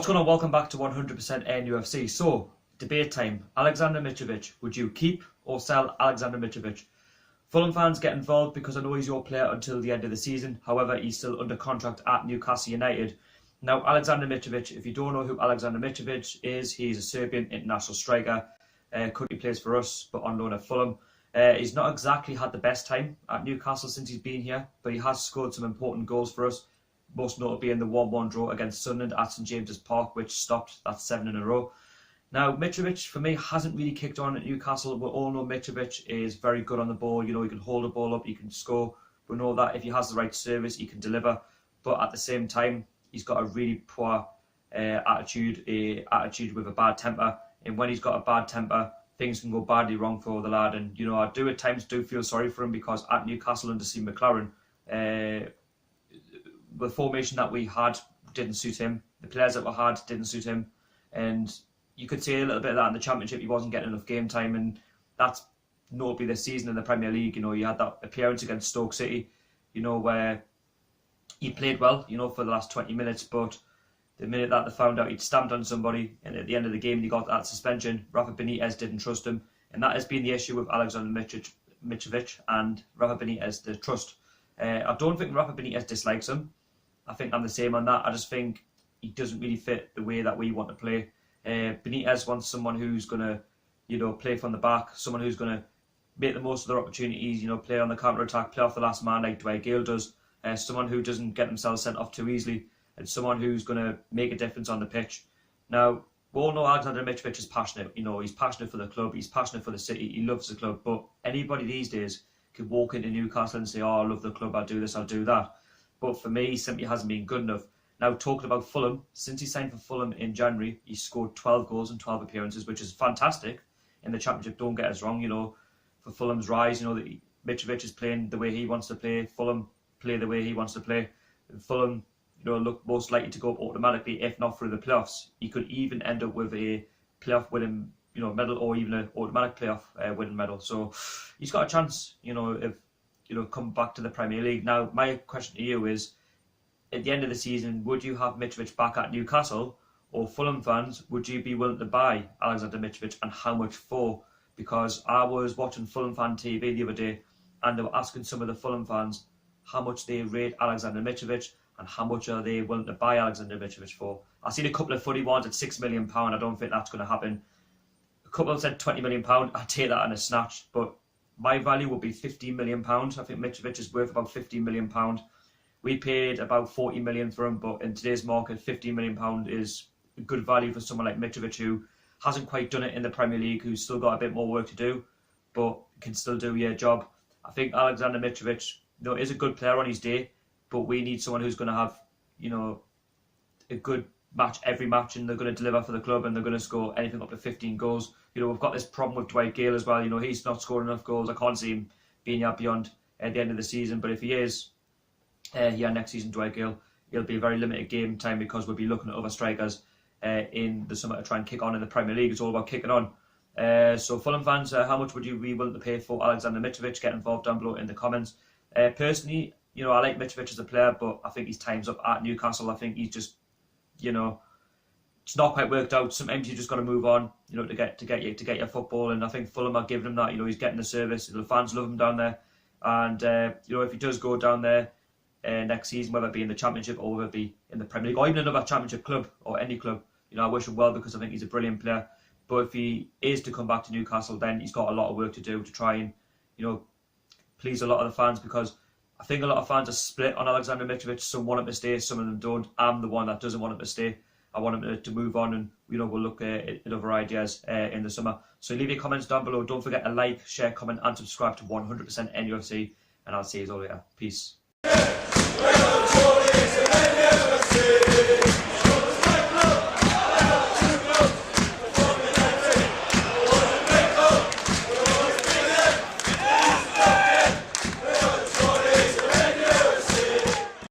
What's going on? Welcome back to 100% NUFC. So, debate time. Aleksandar Mitrović. Would you keep or sell Aleksandar Mitrović? Fulham fans get involved because I know he's your player until the end of the season. However, he's still under contract at Newcastle United. Now, Aleksandar Mitrović, if you don't know who Aleksandar Mitrović is, he's a Serbian international striker. Currently plays for us, but on loan at Fulham. He's not exactly had the best time at Newcastle since he's been here, but he has scored some important goals for us. Most notably in the 1-1 draw against Sunderland at St James's Park, which stopped that 7 in a row. Now, Mitrović, for me, hasn't really kicked on at Newcastle. We all know Mitrović is very good on the ball. You know, he can hold the ball up, he can score. We know that if he has the right service, he can deliver. But at the same time, he's got a really poor attitude with a bad temper. And when he's got a bad temper, things can go badly wrong for the lad. And, you know, I do at times feel sorry for him because at Newcastle under Steve McLaren, the formation that we had didn't suit him. The players that we had didn't suit him. And you could see a little bit of that in the Championship. He wasn't getting enough game time. And that's notably this season in the Premier League. You know, he had that appearance against Stoke City, you know, where he played well, you know, for the last 20 minutes. But the minute that they found out he'd stamped on somebody, and at the end of the game he got that suspension, Rafa Benitez didn't trust him. And that has been the issue with Aleksandar Mitrović and Rafa Benitez, the trust. I don't think Rafa Benitez dislikes him. I think I'm the same on that. I just think he doesn't really fit the way that we want to play. Benitez wants someone who's going to, you know, play from the back, someone who's going to make the most of their opportunities, you know, play on the counter-attack, play off the last man like Dwight Gale does, someone who doesn't get themselves sent off too easily, and someone who's going to make a difference on the pitch. Now, we all know Aleksandar Mitrović is passionate. You know, he's passionate for the club, he's passionate for the city, he loves the club, but anybody these days could walk into Newcastle and say, oh, I love the club, I'll do this, I'll do that. But for me, he simply hasn't been good enough. Now, talking about Fulham, since he signed for Fulham in January, he's scored 12 goals in 12 appearances, which is fantastic in the Championship. Don't get us wrong, you know, for Fulham's rise, you know, Mitrović is playing the way he wants to play. Fulham play the way he wants to play. And Fulham, you know, look most likely to go up automatically, if not through the playoffs. He could even end up with a playoff winning, you know, medal, or even an automatic playoff winning medal. So he's got a chance, you know, if, you know, come back to the Premier League. Now, my question to you is, at the end of the season, would you have Mitrović back at Newcastle? Or Fulham fans, would you be willing to buy Aleksandar Mitrović, and how much for? Because I was watching Fulham Fan TV the other day, and they were asking some of the Fulham fans how much they rate Aleksandar Mitrović and how much are they willing to buy Aleksandar Mitrović for. I've seen a couple of footy ones at £6 million. I don't think that's going to happen. A couple said £20 million. I'd take that in a snatch, but my value would be £15 million. I think Mitrović is worth about £15 million. We paid about £40 million for him, but in today's market, £15 million is a good value for someone like Mitrović, who hasn't quite done it in the Premier League, who's still got a bit more work to do, but can still do your job. I think Aleksandar Mitrović, you know, is a good player on his day, but we need someone who's going to have, you know, a good match every match, and they're going to deliver for the club, and they're going to score anything up to 15 goals. You know, we've got this problem with Dwight Gale as well. You know, he's not scoring enough goals. I can't see him being out beyond at the end of the season, but if he is, next season, Dwight Gale, it'll be a very limited game time because we'll be looking at other strikers in the summer to try and kick on in the Premier League. It's all about kicking on. So Fulham fans, how much would you be willing to pay for Aleksandar Mitrović? Get involved down below in the comments. Personally, you know, I like Mitrović as a player, but I think his time's up at Newcastle. I think he's just, you know, it's not quite worked out. Sometimes you just got to move on, you know, to get your football. And I think Fulham are giving him that. You know, he's getting the service. The fans love him down there. And you know, if he does go down there next season, whether it be in the Championship or whether it be in the Premier League or even another Championship club or any club, you know, I wish him well because I think he's a brilliant player. But if he is to come back to Newcastle, then he's got a lot of work to do to try and, you know, please a lot of the fans, because I think a lot of fans are split on Aleksandar Mitrović. Some want him to stay, some of them don't. I'm the one that doesn't want him to stay. I want him to move on, and, you know, we'll look at other ideas in the summer. So leave your comments down below. Don't forget to like, share, comment and subscribe to 100% NUFC, and I'll see you all later. Peace.